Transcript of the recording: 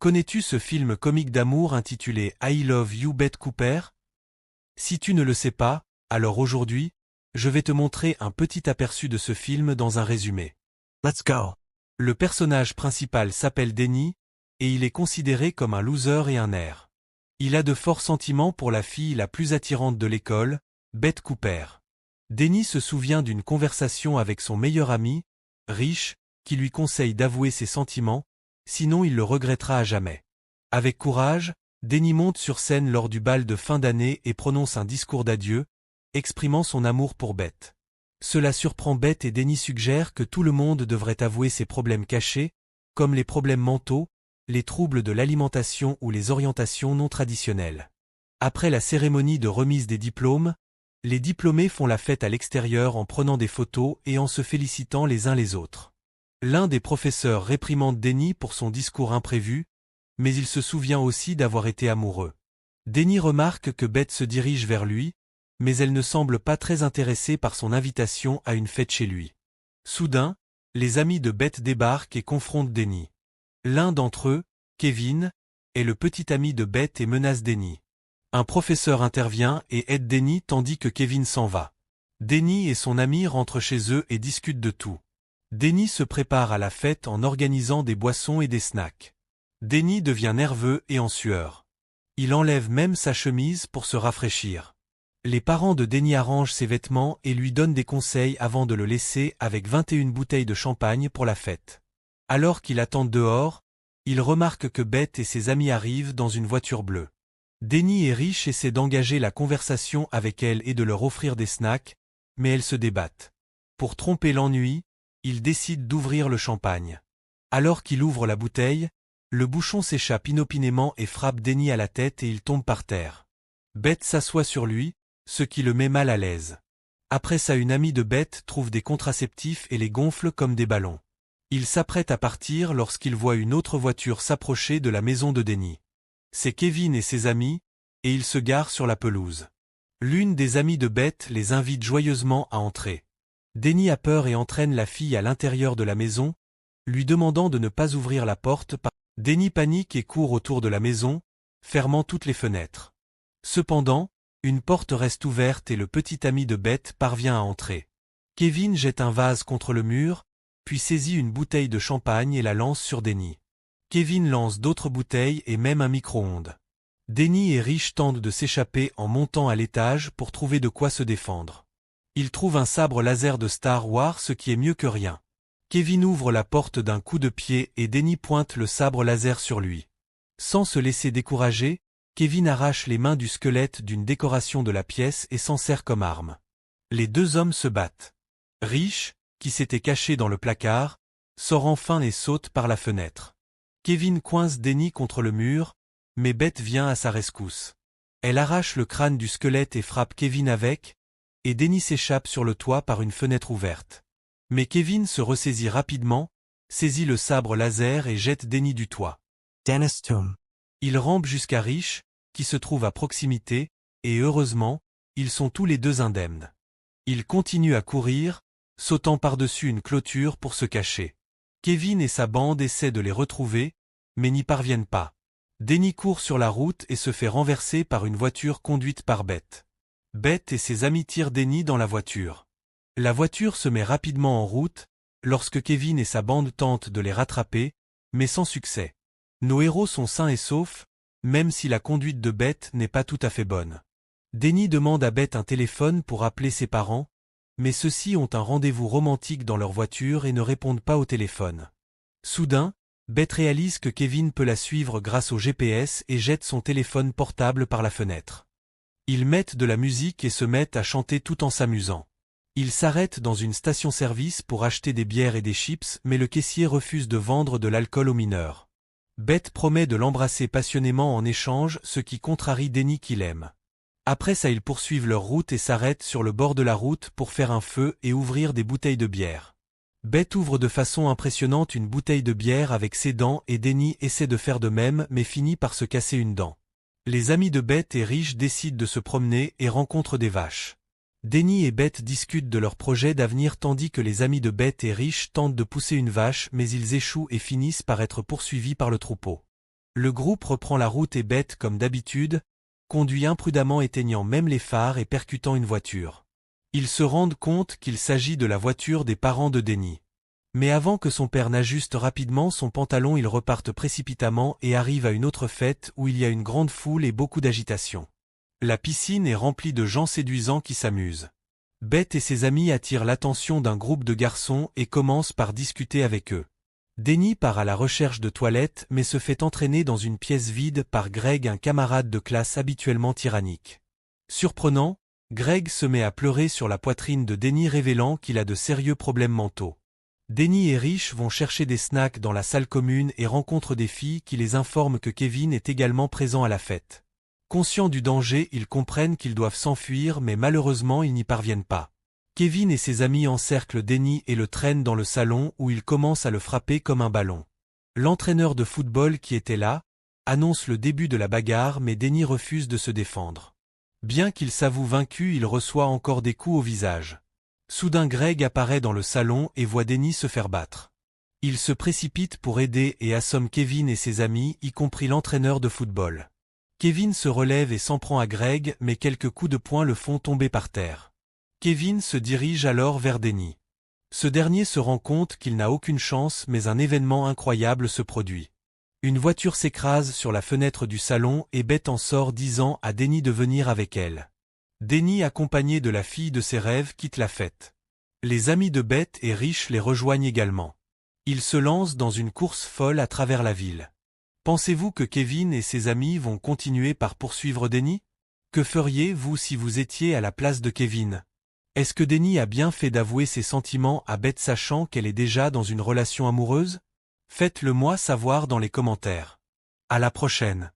Connais-tu ce film comique d'amour intitulé I Love You Bette Cooper? Si tu ne le sais pas, alors aujourd'hui, je vais te montrer un petit aperçu de ce film dans un résumé. Let's go. Le personnage principal s'appelle Denny, et il est considéré comme un loser et un air. Il a de forts sentiments pour la fille la plus attirante de l'école, Bette Cooper. Denny se souvient d'une conversation avec son meilleur ami, Rich, qui lui conseille d'avouer ses sentiments, sinon il le regrettera à jamais. Avec courage, Denny monte sur scène lors du bal de fin d'année et prononce un discours d'adieu, exprimant son amour pour Bette. Cela surprend Bette et Denny suggère que tout le monde devrait avouer ses problèmes cachés, comme les problèmes mentaux, les troubles de l'alimentation ou les orientations non traditionnelles. Après la cérémonie de remise des diplômes, les diplômés font la fête à l'extérieur en prenant des photos et en se félicitant les uns les autres. L'un des professeurs réprimande Denny pour son discours imprévu, mais il se souvient aussi d'avoir été amoureux. Denny remarque que Bette se dirige vers lui, mais elle ne semble pas très intéressée par son invitation à une fête chez lui. Soudain, les amis de Bette débarquent et confrontent Denny. L'un d'entre eux, Kevin, est le petit ami de Bette et menace Denny. Un professeur intervient et aide Denny tandis que Kevin s'en va. Denny et son ami rentrent chez eux et discutent de tout. Denny se prépare à la fête en organisant des boissons et des snacks. Denny devient nerveux et en sueur. Il enlève même sa chemise pour se rafraîchir. Les parents de Denny arrangent ses vêtements et lui donnent des conseils avant de le laisser avec 21 bouteilles de champagne pour la fête. Alors qu'il attend dehors, il remarque que Bette et ses amis arrivent dans une voiture bleue. Denny et Rich essaient d'engager la conversation avec elle et de leur offrir des snacks, mais elles se débattent. Pour tromper l'ennui, il décide d'ouvrir le champagne. Alors qu'il ouvre la bouteille, le bouchon s'échappe inopinément et frappe Denny à la tête et il tombe par terre. Bette s'assoit sur lui, ce qui le met mal à l'aise. Après ça, une amie de Bette trouve des contraceptifs et les gonfle comme des ballons. Il s'apprête à partir lorsqu'il voit une autre voiture s'approcher de la maison de Denny. C'est Kevin et ses amis, et ils se garent sur la pelouse. L'une des amies de Bette les invite joyeusement à entrer. Denny a peur et entraîne la fille à l'intérieur de la maison, lui demandant de ne pas ouvrir la porte. Denny panique et court autour de la maison, fermant toutes les fenêtres. Cependant, une porte reste ouverte et le petit ami de Bette parvient à entrer. Kevin jette un vase contre le mur, puis saisit une bouteille de champagne et la lance sur Denny. Kevin lance d'autres bouteilles et même un micro-ondes. Denny et Rich tentent de s'échapper en montant à l'étage pour trouver de quoi se défendre. Ils trouvent un sabre laser de Star Wars, ce qui est mieux que rien. Kevin ouvre la porte d'un coup de pied et Denny pointe le sabre laser sur lui. Sans se laisser décourager, Kevin arrache les mains du squelette d'une décoration de la pièce et s'en sert comme arme. Les deux hommes se battent. Rich, qui s'était caché dans le placard, sort enfin et saute par la fenêtre. Kevin coince Denny contre le mur, mais Bette vient à sa rescousse. Elle arrache le crâne du squelette et frappe Kevin avec, et Denny s'échappe sur le toit par une fenêtre ouverte. Mais Kevin se ressaisit rapidement, saisit le sabre laser et jette Denny du toit. Dennis Tomb. Il rampe jusqu'à Rich, qui se trouve à proximité, et heureusement, ils sont tous les deux indemnes. Ils continuent à courir, sautant par-dessus une clôture pour se cacher. Kevin et sa bande essaient de les retrouver, mais n'y parviennent pas. Denny court sur la route et se fait renverser par une voiture conduite par Bette. Bette et ses amis tirent Denny dans la voiture. La voiture se met rapidement en route, lorsque Kevin et sa bande tentent de les rattraper, mais sans succès. Nos héros sont sains et saufs, même si la conduite de Bette n'est pas tout à fait bonne. Denny demande à Bette un téléphone pour appeler ses parents, mais ceux-ci ont un rendez-vous romantique dans leur voiture et ne répondent pas au téléphone. Soudain, Bette réalise que Kevin peut la suivre grâce au GPS et jette son téléphone portable par la fenêtre. Ils mettent de la musique et se mettent à chanter tout en s'amusant. Ils s'arrêtent dans une station-service pour acheter des bières et des chips, mais le caissier refuse de vendre de l'alcool aux mineurs. Bette promet de l'embrasser passionnément en échange, ce qui contrarie Denny qui l'aime. Après ça, ils poursuivent leur route et s'arrêtent sur le bord de la route pour faire un feu et ouvrir des bouteilles de bière. Bette ouvre de façon impressionnante une bouteille de bière avec ses dents et Denny essaie de faire de même mais finit par se casser une dent. Les amis de Bette et Rich décident de se promener et rencontrent des vaches. Denny et Bette discutent de leur projet d'avenir tandis que les amis de Bette et Rich tentent de pousser une vache mais ils échouent et finissent par être poursuivis par le troupeau. Le groupe reprend la route et Beth, comme d'habitude, conduit imprudemment éteignant même les phares et percutant une voiture. Ils se rendent compte qu'il s'agit de la voiture des parents de Denny. Mais avant que son père n'ajuste rapidement son pantalon, ils repartent précipitamment et arrivent à une autre fête où il y a une grande foule et beaucoup d'agitation. La piscine est remplie de gens séduisants qui s'amusent. Beth et ses amis attirent l'attention d'un groupe de garçons et commencent par discuter avec eux. Denny part à la recherche de toilettes mais se fait entraîner dans une pièce vide par Greg, un camarade de classe habituellement tyrannique. Surprenant, Greg se met à pleurer sur la poitrine de Denny, révélant qu'il a de sérieux problèmes mentaux. Denny et Rich vont chercher des snacks dans la salle commune et rencontrent des filles qui les informent que Kevin est également présent à la fête. Conscients du danger, ils comprennent qu'ils doivent s'enfuir mais malheureusement ils n'y parviennent pas. Kevin et ses amis encerclent Denny et le traînent dans le salon où ils commencent à le frapper comme un ballon. L'entraîneur de football qui était là annonce le début de la bagarre mais Denny refuse de se défendre. Bien qu'il s'avoue vaincu, il reçoit encore des coups au visage. Soudain Greg apparaît dans le salon et voit Denny se faire battre. Il se précipite pour aider et assomme Kevin et ses amis, y compris l'entraîneur de football. Kevin se relève et s'en prend à Greg mais quelques coups de poing le font tomber par terre. Kevin se dirige alors vers Denny. Ce dernier se rend compte qu'il n'a aucune chance mais un événement incroyable se produit. Une voiture s'écrase sur la fenêtre du salon et Beth en sort disant à Denny de venir avec elle. Denny, accompagné de la fille de ses rêves, quitte la fête. Les amis de Beth et Rich les rejoignent également. Ils se lancent dans une course folle à travers la ville. Pensez-vous que Kevin et ses amis vont continuer par poursuivre Denny? Que feriez-vous si vous étiez à la place de Kevin? Est-ce que Denny a bien fait d'avouer ses sentiments à Beth sachant qu'elle est déjà dans une relation amoureuse? Faites-le moi savoir dans les commentaires. À la prochaine.